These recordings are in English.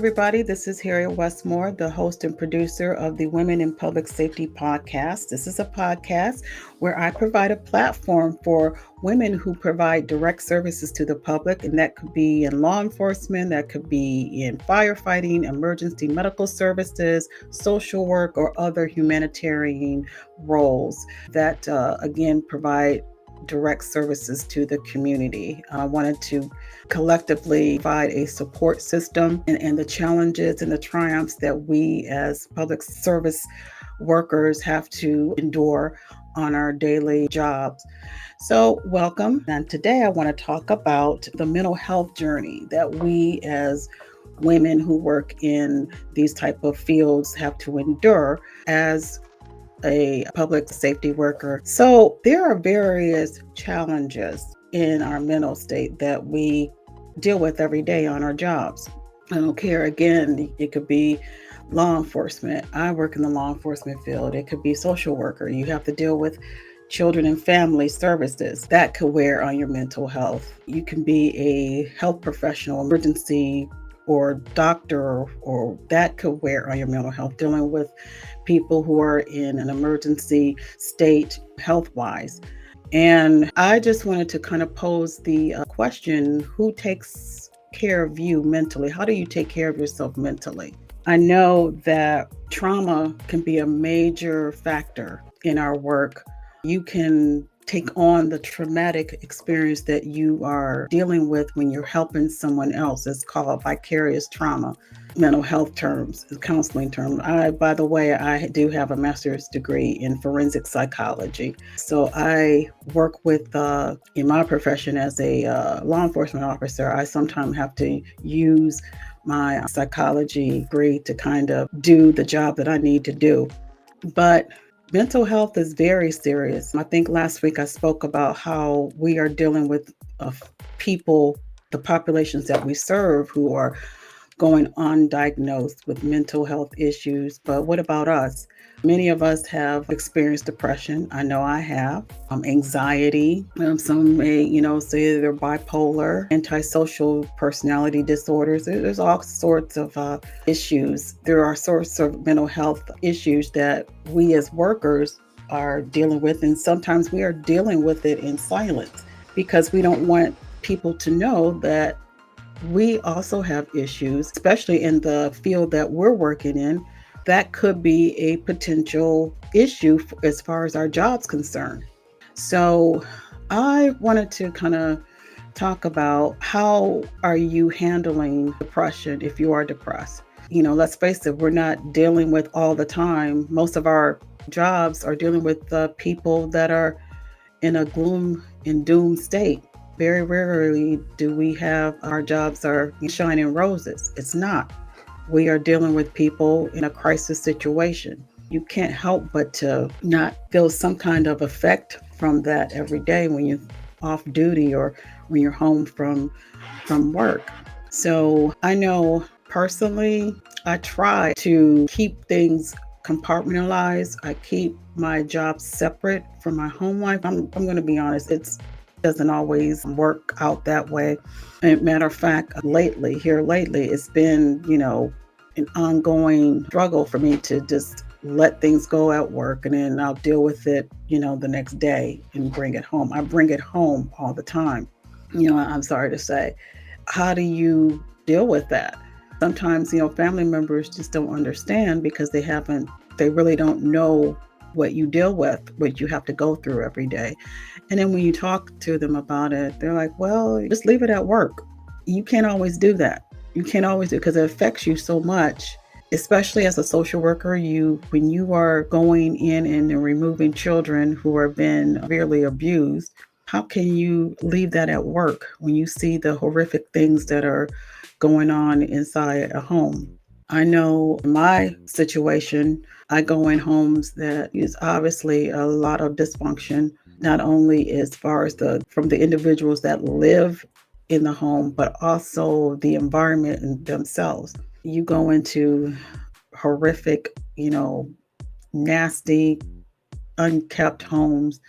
everybody. This is Harriet Westmore, the host and producer of the Women in Public Safety podcast. This is a podcast where I provide a platform for women who provide direct services to the public, and that could be in law enforcement, that could be in firefighting, emergency medical services, social work, or other humanitarian roles that, again, provide direct services to the community. I wanted to collectively provide a support system and the challenges and the triumphs that we as public service workers have to endure on our daily jobs. So, welcome. And today I want to talk about the mental health journey that we as women who work in these type of fields have to endure as a public safety worker. So there are various challenges in our mental state that we deal with every day on our jobs. I don't care. Again, it could be law enforcement. I work in the law enforcement field. It could be social worker. You have to deal with children and family services. That could wear on your mental health. You can be a health professional, emergency or doctor, or that could wear on your mental health, dealing with people who are in an emergency state health-wise. And I just wanted to kind of pose the question, who takes care of you mentally? How do you take care of yourself mentally? I know that trauma can be a major factor in our work. You can take on the traumatic experience that you are dealing with when you're helping someone else. It's called vicarious trauma, mental health terms, counseling terms. By the way, I do have a master's degree in forensic psychology. So I work with, in my profession as a law enforcement officer, I sometimes have to use my psychology degree to kind of do the job that I need to do. But mental health is very serious. I think last week I spoke about how we are dealing with people, the populations that we serve, who are going undiagnosed with mental health issues. But what about us? Many of us have experienced depression. I know I have. Anxiety. Some may, say they're bipolar, antisocial personality disorders. There's all sorts of issues. There are sorts of mental health issues that we as workers are dealing with. And sometimes we are dealing with it in silence because we don't want people to know that we also have issues, especially in the field that we're working in. That could be a potential issue as far as our job's concerned. So I wanted to kind of talk about, how are you handling depression if you are depressed? Let's face it, we're not dealing with all the time. Most of our jobs are dealing with people that are in a gloom and doom state. Very rarely do we have our jobs are shining roses. It's not. We are dealing with people in a crisis situation. You can't help but to not feel some kind of effect from that every day when you're off duty or when you're home from work. So I know personally, I try to keep things compartmentalized. I keep my job separate from my home life. I'm going to be honest, it doesn't always work out that way. And matter of fact, lately, it's been, an ongoing struggle for me to just let things go at work, and then I'll deal with it, the next day and bring it home. I bring it home all the time. I'm sorry to say. How do you deal with that? Sometimes, family members just don't understand because they really don't know what you deal with, what you have to go through every day. And then when you talk to them about it, they're like, well, just leave it at work. You can't always do that. You can't always do it because it affects you so much, especially as a social worker. When you are going in and removing children who are being severely abused, how can you leave that at work when you see the horrific things that are going on inside a home? I know in my situation, I go in homes that is obviously a lot of dysfunction, not only as far as from the individuals that live in the home, but also the environment in themselves. You go into horrific, nasty, unkept homes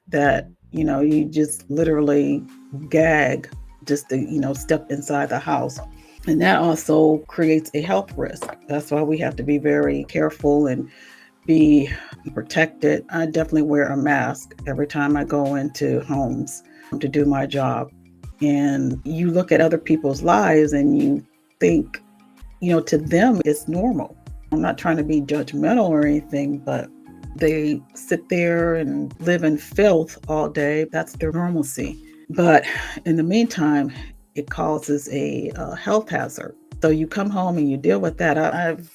that, you just literally gag just to, step inside the house. And that also creates a health risk. That's why we have to be very careful and be protected. I definitely wear a mask every time I go into homes to do my job. And you look at other people's lives and you think, to them it's normal. I'm not trying to be judgmental or anything, but they sit there and live in filth all day. That's their normalcy. But in the meantime, it causes a health hazard. So you come home and you deal with that. I've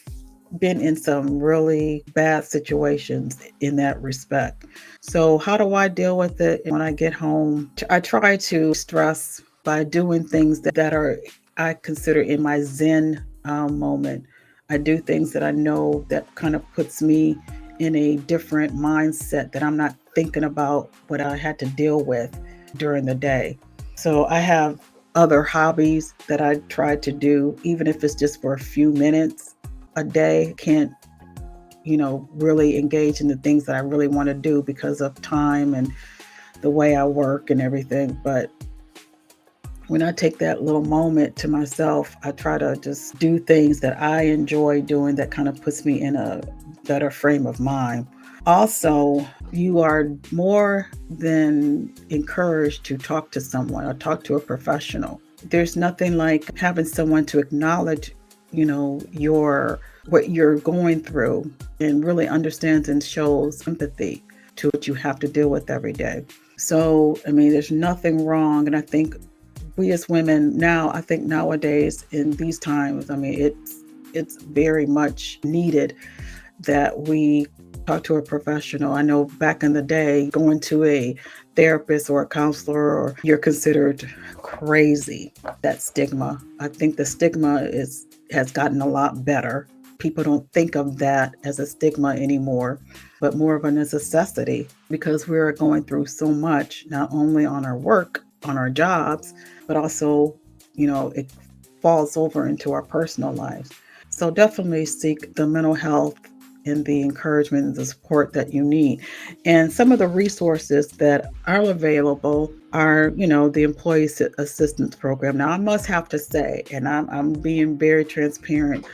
been in some really bad situations in that respect. So, how do I deal with it when I get home? I try to stress by doing things that are, I consider, in my Zen moment. I do things that I know that kind of puts me in a different mindset, that I'm not thinking about what I had to deal with during the day. So, I have other hobbies that I try to do, even if it's just for a few minutes a day. Can't, really engage in the things that I really want to do because of time and the way I work and everything. But when I take that little moment to myself, I try to just do things that I enjoy doing that kind of puts me in a better frame of mind. Also, you are more than encouraged to talk to someone or talk to a professional. There's nothing like having someone to acknowledge, your what you're going through, and really understands and shows empathy to what you have to deal with every day. So, I mean, there's nothing wrong. And I think we as women now, I think nowadays in these times, I mean, it's very much needed that we talk to a professional. I know back in the day, going to a therapist or a counselor, or you're considered crazy. That stigma. I think the stigma has gotten a lot better. People don't think of that as a stigma anymore, but more of a necessity, because we're going through so much, not only on our work, on our jobs, but also, it falls over into our personal lives. So definitely seek the mental health and the encouragement and the support that you need. And some of the resources that are available are, the Employee Assistance Program. Now, I must have to say, and I'm being very transparent,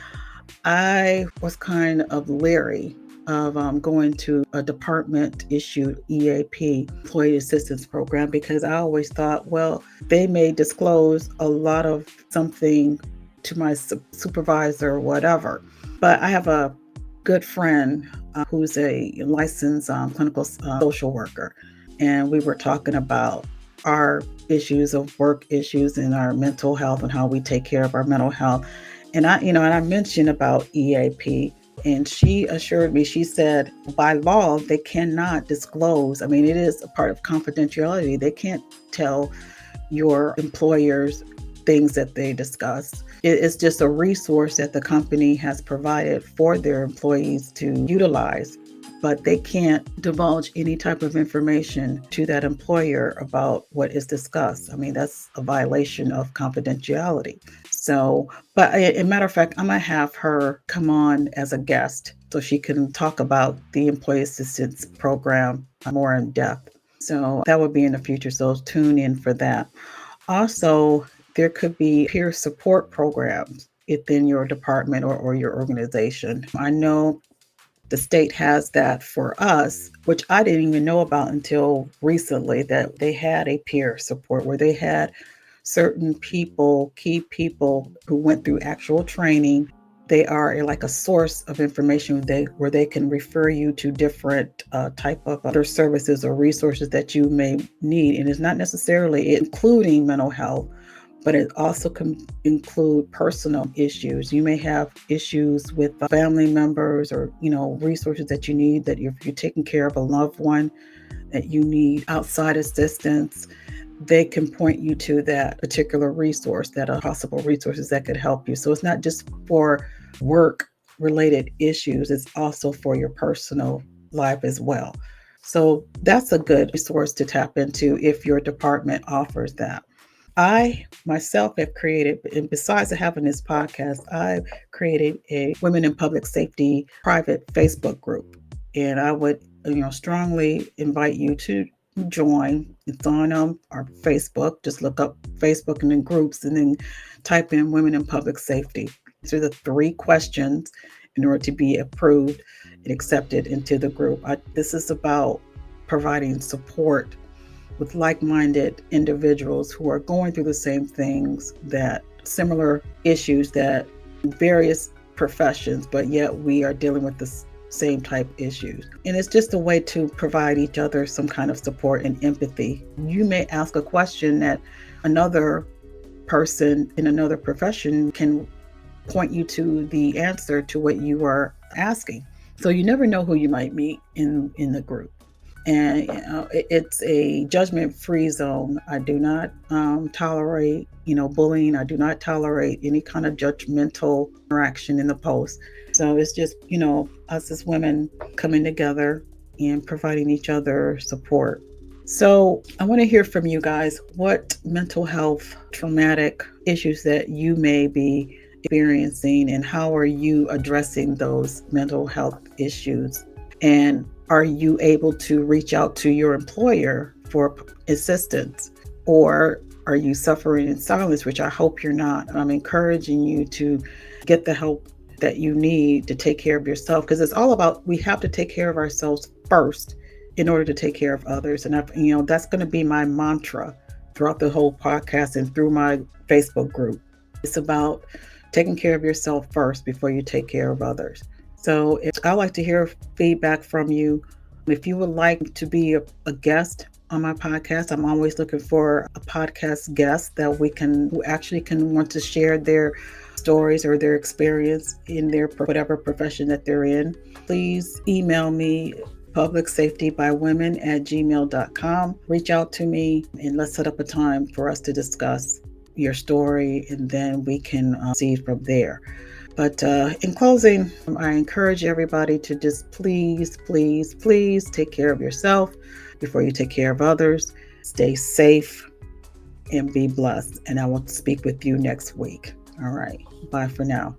I was kind of leery of going to a department issued EAP, Employee Assistance Program, because I always thought, well, they may disclose a lot of something to my supervisor or whatever. But I have a good friend who's a licensed clinical social worker, and we were talking about our issues of work issues and our mental health and how we take care of our mental health. And I mentioned about EAP, and she assured me, she said, by law, they cannot disclose. I mean, it is a part of confidentiality. They can't tell your employers things that they discuss. It's just a resource that the company has provided for their employees to utilize, but they can't divulge any type of information to that employer about what is discussed. I mean, that's a violation of confidentiality. So, but a matter of fact, I'm gonna have her come on as a guest so she can talk about the Employee Assistance Program more in depth. So that would be in the future. So tune in for that. Also, there could be peer support programs within your department or your organization. I know the state has that for us, which I didn't even know about until recently, that they had a peer support where they had certain people, key people who went through actual training. They are like a source of information where they can refer you to different type of other services or resources that you may need. And it's not necessarily including mental health, but it also can include personal issues. You may have issues with family members, or, resources that you need, that if you're taking care of a loved one that you need outside assistance, they can point you to that particular resource, that are possible resources that could help you. So it's not just for work related issues, it's also for your personal life as well. So that's a good resource to tap into if your department offers that. I myself have created, and besides having this podcast, I've created a Women in Public Safety private Facebook group. And I would, strongly invite you to join. It's on our Facebook. Just look up Facebook and then groups and then type in Women in Public Safety. These are the 3 questions in order to be approved and accepted into the group. This is about providing support with like-minded individuals who are going through the same things, that similar issues, that various professions, but yet we are dealing with the same type issues. And it's just a way to provide each other some kind of support and empathy. You may ask a question that another person in another profession can point you to the answer to what you are asking. So you never know who you might meet in the group. And it's a judgment-free zone. I do not tolerate, bullying. I do not tolerate any kind of judgmental interaction in the post. So it's just, us as women coming together and providing each other support. So I want to hear from you guys what mental health, traumatic issues that you may be experiencing, and how are you addressing those mental health issues? And are you able to reach out to your employer for assistance? Or are you suffering in silence, which I hope you're not? I'm encouraging you to get the help that you need to take care of yourself, because it's all about, we have to take care of ourselves first in order to take care of others. And that's going to be my mantra throughout the whole podcast and through my Facebook group. It's about taking care of yourself first before you take care of others. So I'd like to hear feedback from you. If you would like to be a guest on my podcast, I'm always looking for a podcast guest who actually can want to share their stories or their experience in their whatever profession that they're in. Please email me, publicsafetybywomen@gmail.com. Reach out to me and let's set up a time for us to discuss your story, and then we can see from there. But in closing, I encourage everybody to just please, please, please take care of yourself before you take care of others. Stay safe and be blessed. And I will speak with you next week. All right. Bye for now.